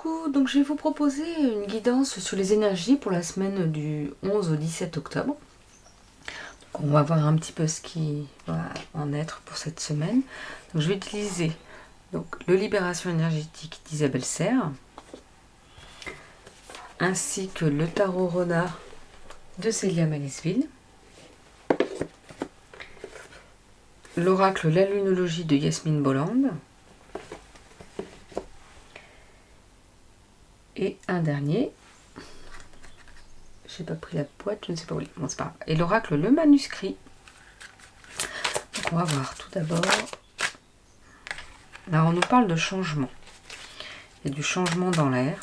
coucou, donc je vais vous proposer une guidance sur les énergies pour la semaine du 11 au 17 octobre. Donc on va voir un petit peu ce qui va en être pour cette semaine. Donc je vais utiliser le Libération énergétique d'Isabelle Serre, ainsi que le Tarot Renard de Célia Malisville, l'oracle La Lunologie de Yasmine Bolland, et un dernier, j'ai pas pris la boîte, je ne sais pas où. Bon, c'est pas grave. Et l'oracle Le Manuscrit. Donc on va voir tout d'abord. Là, on nous parle de changement. Il y a du changement dans l'air.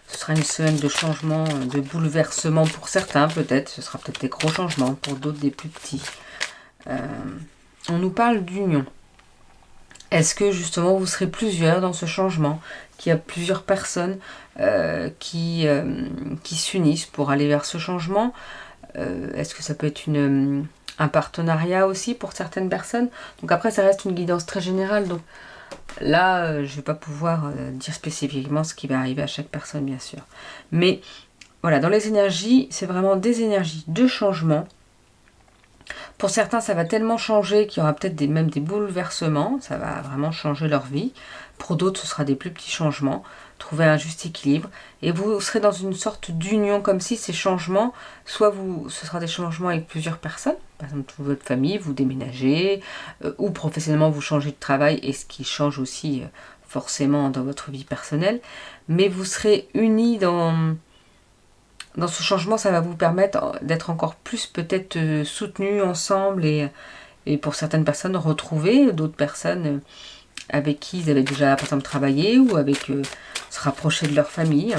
Ce sera une semaine de changement, de bouleversement pour certains, peut-être. Ce sera peut-être des gros changements, pour d'autres des plus petits. On nous parle d'union. Est-ce que justement vous serez plusieurs dans ce changement, qu'il y a plusieurs personnes qui s'unissent pour aller vers ce changement? Est-ce que ça peut être un partenariat aussi pour certaines personnes? Donc après, ça reste une guidance très générale. Donc là, je ne vais pas pouvoir dire spécifiquement ce qui va arriver à chaque personne, bien sûr. Mais voilà, dans les énergies, c'est vraiment des énergies de changement. Pour certains, ça va tellement changer qu'il y aura peut-être même des bouleversements. Ça va vraiment changer leur vie. Pour d'autres, ce sera des plus petits changements. Trouver un juste équilibre. Et vous serez dans une sorte d'union, comme si ces changements, soit ce sera des changements avec plusieurs personnes. Par exemple, toute votre famille, vous déménagez. Ou professionnellement, vous changez de travail. Et ce qui change aussi forcément dans votre vie personnelle. Mais vous serez unis dans ce changement. Ça va vous permettre d'être encore plus peut-être soutenus ensemble et pour certaines personnes retrouver d'autres personnes avec qui ils avaient déjà par exemple travaillé ou avec se rapprocher de leur famille.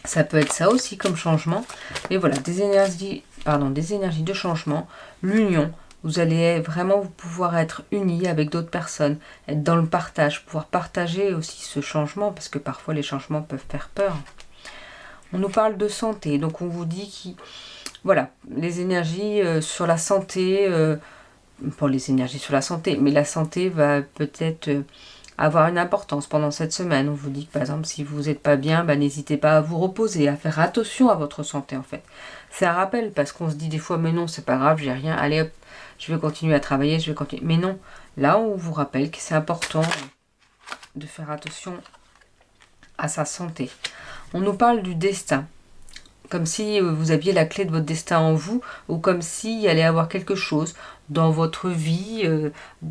Ça peut être ça aussi comme changement. Mais voilà, des énergies de changement, l'union. Vous allez vraiment pouvoir être unis avec d'autres personnes, être dans le partage, pouvoir partager aussi ce changement parce que parfois les changements peuvent faire peur. On nous parle de santé, donc on vous dit voilà, les énergies sur la santé, pour les énergies sur la santé, mais la santé va peut-être avoir une importance pendant cette semaine. On vous dit que par exemple, si vous n'êtes pas bien, n'hésitez pas à vous reposer, à faire attention à votre santé en fait. C'est un rappel parce qu'on se dit des fois, mais non, c'est pas grave, j'ai rien, allez hop, je vais continuer à travailler, je vais continuer. Mais non, là on vous rappelle que c'est important de faire attention à sa santé. On nous parle du destin, comme si vous aviez la clé de votre destin en vous, ou comme s'il allait avoir quelque chose dans votre vie.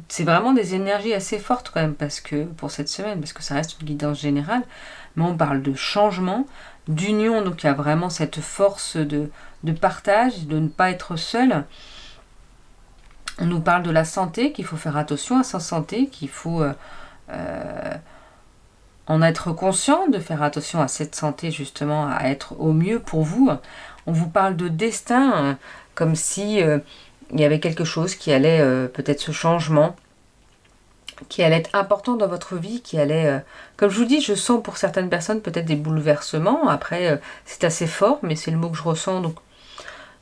C'est vraiment des énergies assez fortes quand même, parce que pour cette semaine, parce que ça reste une guidance générale, mais on parle de changement, d'union, donc il y a vraiment cette force de partage, de ne pas être seul. On nous parle de la santé, qu'il faut faire attention à sa santé, qu'il faut en être conscient, de faire attention à cette santé justement, à être au mieux pour vous. On vous parle de destin, comme si il y avait quelque chose qui allait, peut-être ce changement, qui allait être important dans votre vie, qui allait, comme je vous dis, je sens pour certaines personnes peut-être des bouleversements. Après, c'est assez fort, mais c'est le mot que je ressens, donc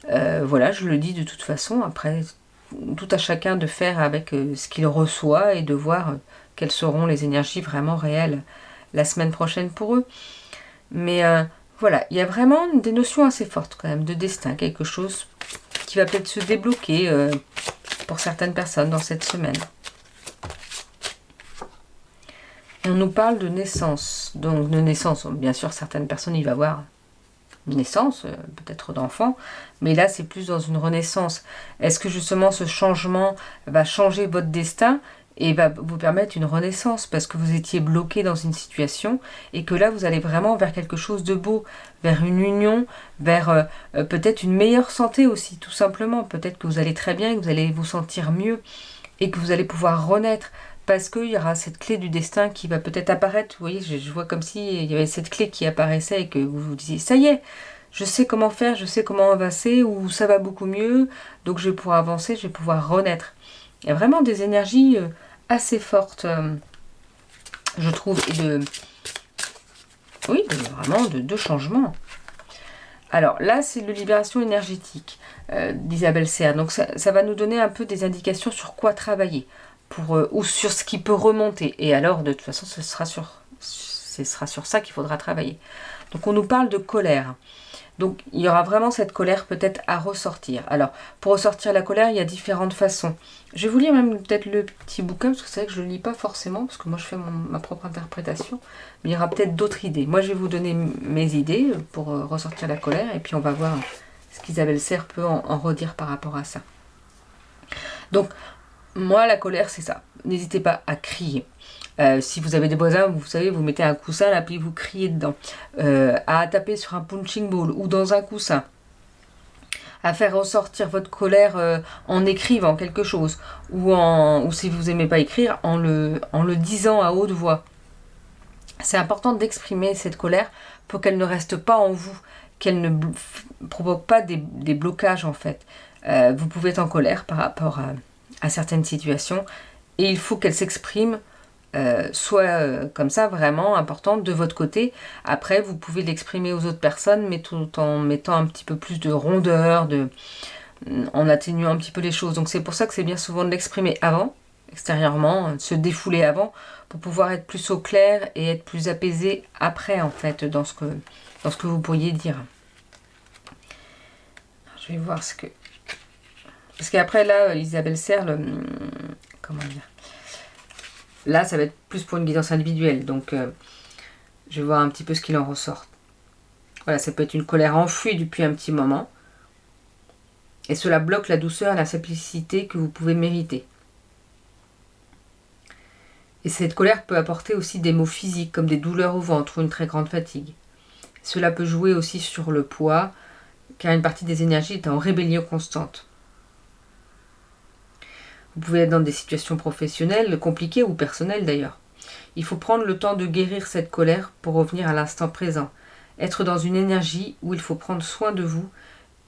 voilà, je le dis de toute façon. Après, tout à chacun de faire avec ce qu'il reçoit et de voir quelles seront les énergies vraiment réelles la semaine prochaine pour eux. Mais voilà, il y a vraiment des notions assez fortes quand même de destin, quelque chose qui va peut-être se débloquer pour certaines personnes dans cette semaine. Et on nous parle de naissance. Donc de naissance, bien sûr, certaines personnes, il va y avoir une naissance, peut-être d'enfants, mais là c'est plus dans une renaissance. Est-ce que justement ce changement va changer votre destin et va vous permettre une renaissance parce que vous étiez bloqué dans une situation et que là vous allez vraiment vers quelque chose de beau, vers une union, vers peut-être une meilleure santé aussi, tout simplement. Peut-être que vous allez très bien, que vous allez vous sentir mieux et que vous allez pouvoir renaître parce qu'il y aura cette clé du destin qui va peut-être apparaître. Vous voyez, je vois comme s'il y avait cette clé qui apparaissait et que vous vous disiez, ça y est, je sais comment faire, je sais comment avancer, ou ça va beaucoup mieux, donc je vais pouvoir avancer, je vais pouvoir renaître. Il y a vraiment des énergies assez fortes, je trouve, et vraiment de changement. Alors là, c'est le libération énergétique d'Isabelle Serre. Donc ça va nous donner un peu des indications sur quoi travailler ou sur ce qui peut remonter. Et alors, de toute façon, ce sera sur ça qu'il faudra travailler. Donc on nous parle de colère. Donc il y aura vraiment cette colère peut-être à ressortir. Alors pour ressortir la colère, il y a différentes façons. Je vais vous lire même peut-être le petit bouquin, parce que c'est vrai que je ne le lis pas forcément, parce que moi je fais ma propre interprétation. Mais il y aura peut-être d'autres idées. Moi je vais vous donner mes idées pour ressortir la colère, et puis on va voir ce qu'Isabelle Serre peut en redire par rapport à ça. Donc moi la colère c'est ça. N'hésitez pas à crier. Si vous avez des voisins, vous savez, vous mettez un coussin là, puis vous criez dedans. À taper sur un punching ball ou dans un coussin. À faire ressortir votre colère en écrivant quelque chose. Ou si vous n'aimez pas écrire, en le disant à haute voix. C'est important d'exprimer cette colère pour qu'elle ne reste pas en vous, qu'elle ne provoque pas des blocages en fait. Vous pouvez être en colère par rapport à certaines situations et il faut qu'elle s'exprime soit comme ça vraiment importante de votre côté. Après vous pouvez l'exprimer aux autres personnes, mais tout en mettant un petit peu plus de rondeur, en atténuant un petit peu les choses. Donc c'est pour ça que c'est bien souvent de l'exprimer avant, extérieurement, de se défouler avant, pour pouvoir être plus au clair et être plus apaisé après en fait dans ce que vous pourriez dire. Je vais voir ce que... Parce qu'après là, Isabelle Serre, comment dire, là, ça va être plus pour une guidance individuelle. Donc, je vais voir un petit peu ce qu'il en ressort. Voilà, ça peut être une colère enfouie depuis un petit moment. Et cela bloque la douceur et la simplicité que vous pouvez mériter. Et cette colère peut apporter aussi des maux physiques, comme des douleurs au ventre ou une très grande fatigue. Cela peut jouer aussi sur le poids, car une partie des énergies est en rébellion constante. Vous pouvez être dans des situations professionnelles, compliquées ou personnelles d'ailleurs. Il faut prendre le temps de guérir cette colère pour revenir à l'instant présent. Être dans une énergie où il faut prendre soin de vous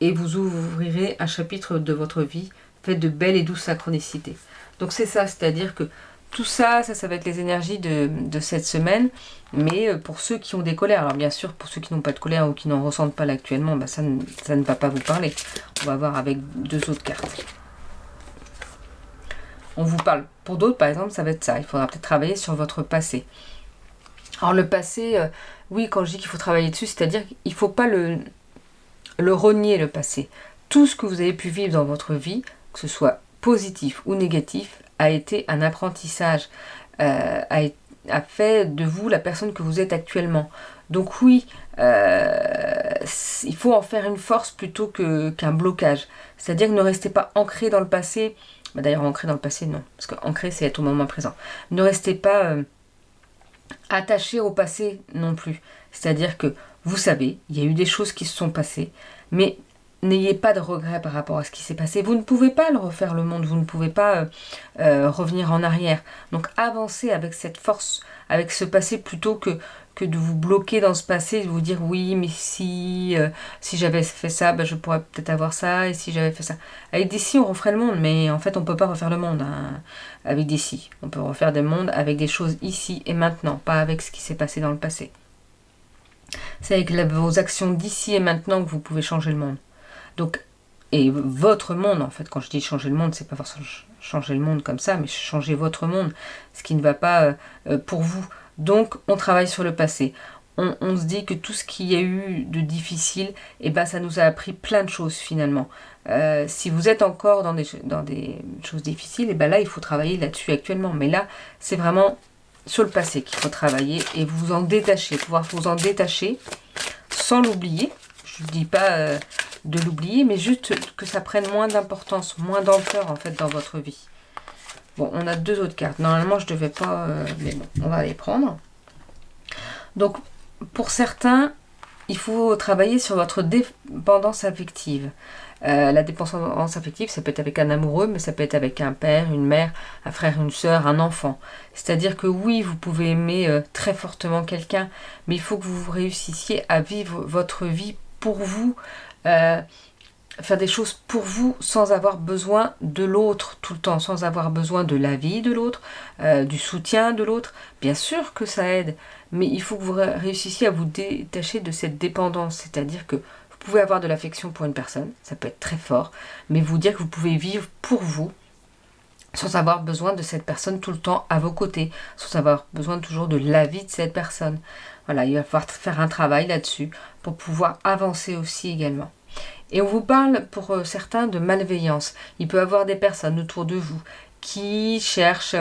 et vous ouvrirez un chapitre de votre vie fait de belles et douces synchronicités. Donc c'est ça, c'est-à-dire que tout ça, ça va être les énergies de cette semaine, mais pour ceux qui ont des colères, alors bien sûr pour ceux qui n'ont pas de colère ou qui n'en ressentent pas là actuellement, ça ne va pas vous parler. On va voir avec 2 autres cartes. On vous parle. Pour d'autres, par exemple, ça va être ça. Il faudra peut-être travailler sur votre passé. Alors le passé, oui, quand je dis qu'il faut travailler dessus, c'est-à-dire qu'il ne faut pas le renier, le passé. Tout ce que vous avez pu vivre dans votre vie, que ce soit positif ou négatif, a été un apprentissage, a fait de vous la personne que vous êtes actuellement. Donc oui, il faut en faire une force plutôt qu'un blocage. C'est-à-dire que ne restez pas ancré dans le passé. D'ailleurs, ancré dans le passé, non. Parce que ancré, c'est être au moment présent. Ne restez pas attaché au passé non plus. C'est-à-dire que vous savez, il y a eu des choses qui se sont passées, mais n'ayez pas de regrets par rapport à ce qui s'est passé. Vous ne pouvez pas le refaire le monde, vous ne pouvez pas revenir en arrière. Donc avancez avec cette force, avec ce passé, plutôt que de vous bloquer dans ce passé, de vous dire oui, mais si j'avais fait ça, je pourrais peut-être avoir ça, et si j'avais fait ça. Avec des si, on referait le monde, mais en fait, on ne peut pas refaire le monde avec des si. On peut refaire des mondes avec des choses ici et maintenant, pas avec ce qui s'est passé dans le passé. C'est avec vos actions d'ici et maintenant que vous pouvez changer le monde. Donc, et votre monde, en fait, quand je dis changer le monde, c'est pas forcément changer le monde comme ça, mais changer votre monde, ce qui ne va pas pour vous. Donc, on travaille sur le passé. On se dit que tout ce qu'il y a eu de difficile, ça nous a appris plein de choses finalement. Si vous êtes encore dans des choses difficiles, là, il faut travailler là-dessus actuellement. Mais là, c'est vraiment sur le passé qu'il faut travailler et vous en détacher, pouvoir vous en détacher sans l'oublier. Je ne dis pas de l'oublier, mais juste que ça prenne moins d'importance, moins d'ampleur en fait dans votre vie. Bon, on a 2 autres cartes. Normalement, je ne devais pas... mais bon, on va les prendre. Donc, pour certains, il faut travailler sur votre dépendance affective. La dépendance affective, ça peut être avec un amoureux, mais ça peut être avec un père, une mère, un frère, une sœur, un enfant. C'est-à-dire que oui, vous pouvez aimer très fortement quelqu'un, mais il faut que vous réussissiez à vivre votre vie pour vous, faire des choses pour vous sans avoir besoin de l'autre tout le temps, sans avoir besoin de l'avis de l'autre, du soutien de l'autre. Bien sûr que ça aide, mais il faut que vous réussissiez à vous détacher de cette dépendance, c'est-à-dire que vous pouvez avoir de l'affection pour une personne, ça peut être très fort, mais vous dire que vous pouvez vivre pour vous, sans avoir besoin de cette personne tout le temps à vos côtés, sans avoir besoin toujours de l'avis de cette personne. Voilà, il va falloir faire un travail là-dessus pour pouvoir avancer aussi également. Et on vous parle pour certains de malveillance. Il peut y avoir des personnes autour de vous qui cherchent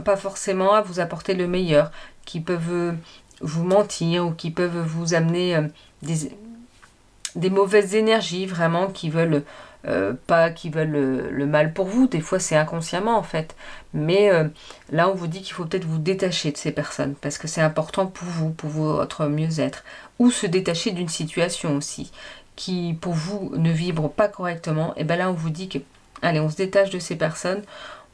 pas forcément à vous apporter le meilleur, qui peuvent vous mentir ou qui peuvent vous amener des mauvaises énergies vraiment qui veulent le mal pour vous. Des fois c'est inconsciemment en fait, mais là on vous dit qu'il faut peut-être vous détacher de ces personnes parce que c'est important pour votre mieux-être, ou se détacher d'une situation aussi qui pour vous ne vibre pas correctement. Et bien là on vous dit que allez, on se détache de ces personnes,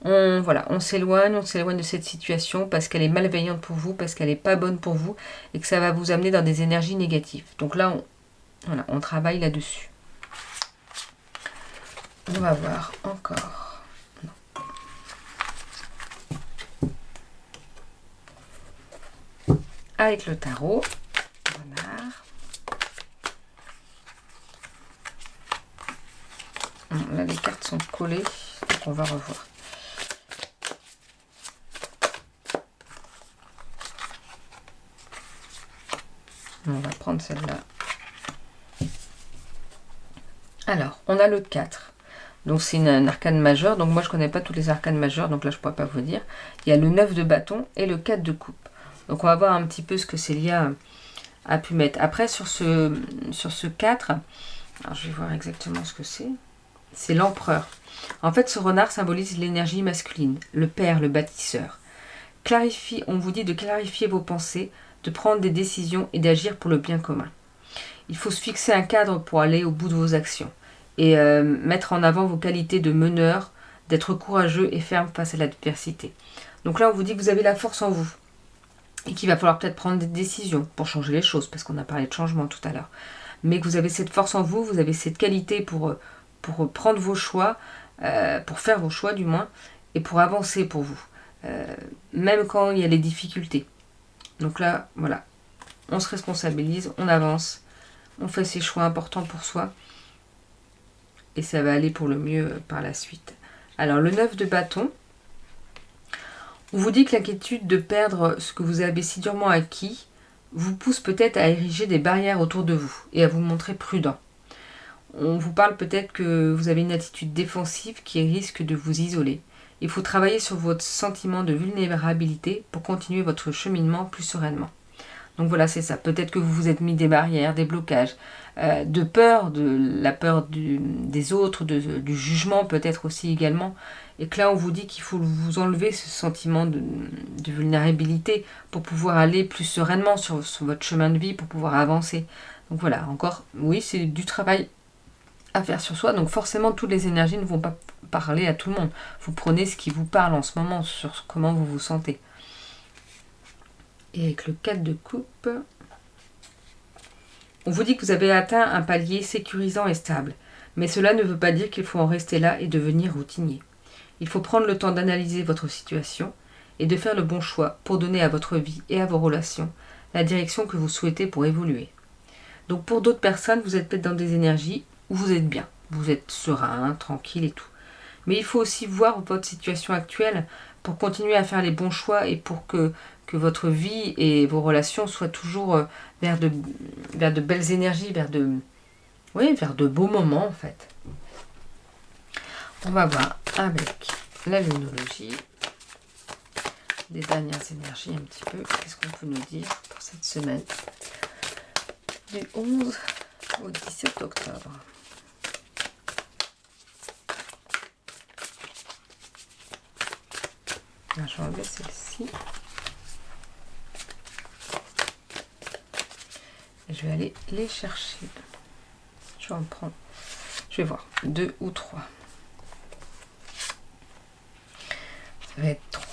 on s'éloigne de cette situation parce qu'elle est malveillante pour vous, parce qu'elle n'est pas bonne pour vous et que ça va vous amener dans des énergies négatives. Donc là on travaille là-dessus. On va voir encore. Non. Avec le tarot. Renard. Là, les cartes sont collées. Donc on va revoir. On va prendre celle-là. Alors, on a le 4. Donc c'est un arcane majeur, donc moi je ne connais pas tous les arcanes majeurs, donc là je ne pourrais pas vous dire. Il y a le 9 de bâton et le 4 de coupe. Donc on va voir un petit peu ce que Célia a pu mettre. Après sur ce 4, alors je vais voir exactement ce que c'est. C'est l'empereur. En fait ce renard symbolise l'énergie masculine, le père, le bâtisseur. On vous dit de clarifier vos pensées, de prendre des décisions et d'agir pour le bien commun. Il faut se fixer un cadre pour aller au bout de vos actions. Et mettre en avant vos qualités de meneur, d'être courageux et ferme face à l'adversité. Donc là, on vous dit que vous avez la force en vous et qu'il va falloir peut-être prendre des décisions pour changer les choses, parce qu'on a parlé de changement tout à l'heure. Mais que vous avez cette force en vous, vous avez cette qualité pour prendre vos choix, pour faire vos choix du moins, et pour avancer pour vous, même quand il y a les difficultés. Donc là, voilà, on se responsabilise, on avance, on fait ses choix importants pour soi, et ça va aller pour le mieux par la suite. Alors le 9 de bâton, on vous dit que l'inquiétude de perdre ce que vous avez si durement acquis vous pousse peut-être à ériger des barrières autour de vous et à vous montrer prudent. On vous parle peut-être que vous avez une attitude défensive qui risque de vous isoler. Il faut travailler sur votre sentiment de vulnérabilité pour continuer votre cheminement plus sereinement. Donc voilà, c'est ça. Peut-être que vous vous êtes mis des barrières, des blocages, de peur, de la peur des autres, du jugement peut-être aussi également. Et que là, on vous dit qu'il faut vous enlever ce sentiment de vulnérabilité pour pouvoir aller plus sereinement sur votre chemin de vie, pour pouvoir avancer. Donc voilà, encore, oui, c'est du travail à faire sur soi. Donc forcément, toutes les énergies ne vont pas parler à tout le monde. Vous prenez ce qui vous parle en ce moment, sur comment vous vous sentez. Et avec le 4 de coupe, on vous dit que vous avez atteint un palier sécurisant et stable. Mais cela ne veut pas dire qu'il faut en rester là et devenir routinier. Il faut prendre le temps d'analyser votre situation et de faire le bon choix pour donner à votre vie et à vos relations la direction que vous souhaitez pour évoluer. Donc pour d'autres personnes, vous êtes peut-être dans des énergies où vous êtes bien. Vous êtes serein, tranquille et tout. Mais il faut aussi voir votre situation actuelle pour continuer à faire les bons choix et pour que votre vie et vos relations soient toujours vers de belles énergies, vers de beaux moments en fait. On va voir avec la lunologie les dernières énergies un petit peu. Qu'est-ce qu'on peut nous dire pour cette semaine du 11 au 17 octobre. Là, je vais enlever celle-ci. Et je vais aller les chercher. Je vais en prendre, je vais voir, 2 ou 3. Ça va être 3.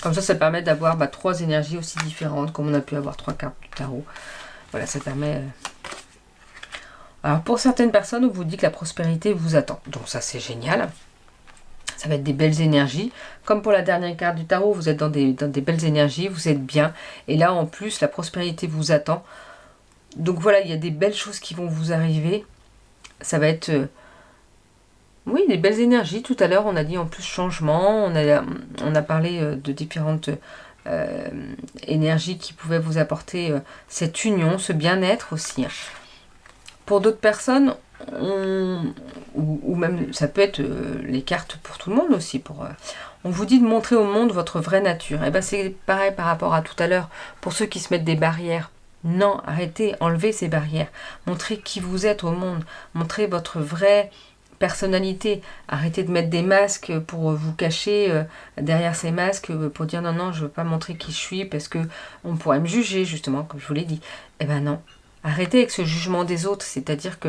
Comme ça permet d'avoir 3 énergies aussi différentes, comme on a pu avoir 3 cartes du tarot. Voilà, ça permet... Alors, pour certaines personnes, on vous dit que la prospérité vous attend. Donc ça, c'est génial. Ça va être des belles énergies. Comme pour la dernière carte du tarot, vous êtes dans des belles énergies, vous êtes bien. Et là, en plus, la prospérité vous attend. Donc voilà, il y a des belles choses qui vont vous arriver. Ça va être... oui, des belles énergies. Tout à l'heure, on a dit en plus changement. On a parlé de différentes énergies qui pouvaient vous apporter cette union, ce bien-être aussi. Pour d'autres personnes, ou même ça peut être les cartes pour tout le monde aussi. On vous dit de montrer au monde votre vraie nature. Et ben c'est pareil par rapport à tout à l'heure. Pour ceux qui se mettent des barrières, non, arrêtez, enlevez ces barrières. Montrez qui vous êtes au monde. Montrez votre vraie personnalité. Arrêtez de mettre des masques pour vous cacher derrière ces masques pour dire non, je veux pas montrer qui je suis parce que on pourrait me juger justement, comme je vous l'ai dit. Eh ben non. Arrêtez avec ce jugement des autres, c'est-à-dire que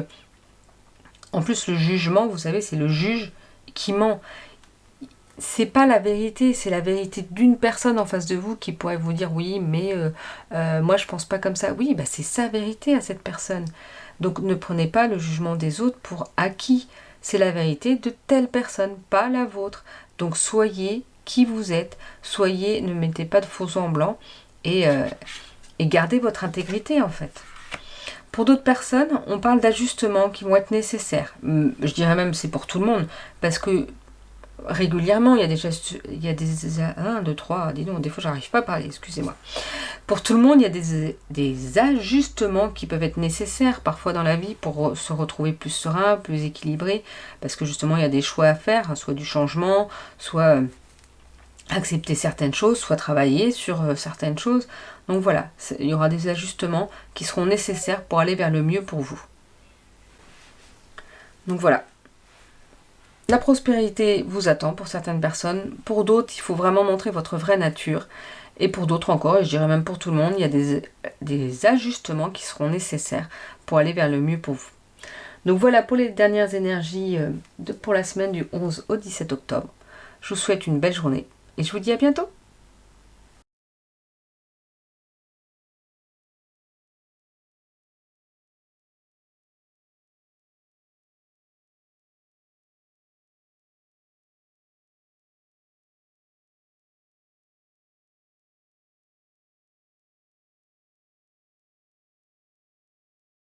en plus le jugement, vous savez, c'est le juge qui ment. C'est pas la vérité, c'est la vérité d'une personne en face de vous qui pourrait vous dire oui, mais moi je pense pas comme ça. Oui, bah c'est sa vérité à cette personne. Donc ne prenez pas le jugement des autres pour acquis. C'est la vérité de telle personne, pas la vôtre. Donc soyez qui vous êtes, ne mettez pas de faux semblants et gardez votre intégrité en fait. Pour d'autres personnes, on parle d'ajustements qui vont être nécessaires. Je dirais même c'est pour tout le monde, parce que régulièrement, il y a des 1, 2, 3, dis donc, des fois j'arrive pas à parler, excusez-moi. Pour tout le monde, il y a des ajustements qui peuvent être nécessaires parfois dans la vie pour se retrouver plus serein, plus équilibré, parce que justement il y a des choix à faire, soit du changement, soit accepter certaines choses, soit travailler sur certaines choses. Donc voilà, il y aura des ajustements qui seront nécessaires pour aller vers le mieux pour vous. Donc voilà. La prospérité vous attend pour certaines personnes. Pour d'autres, il faut vraiment montrer votre vraie nature. Et pour d'autres encore, et je dirais même pour tout le monde, il y a des ajustements qui seront nécessaires pour aller vers le mieux pour vous. Donc voilà pour les dernières énergies pour la semaine du 11 au 17 octobre. Je vous souhaite une belle journée et je vous dis à bientôt.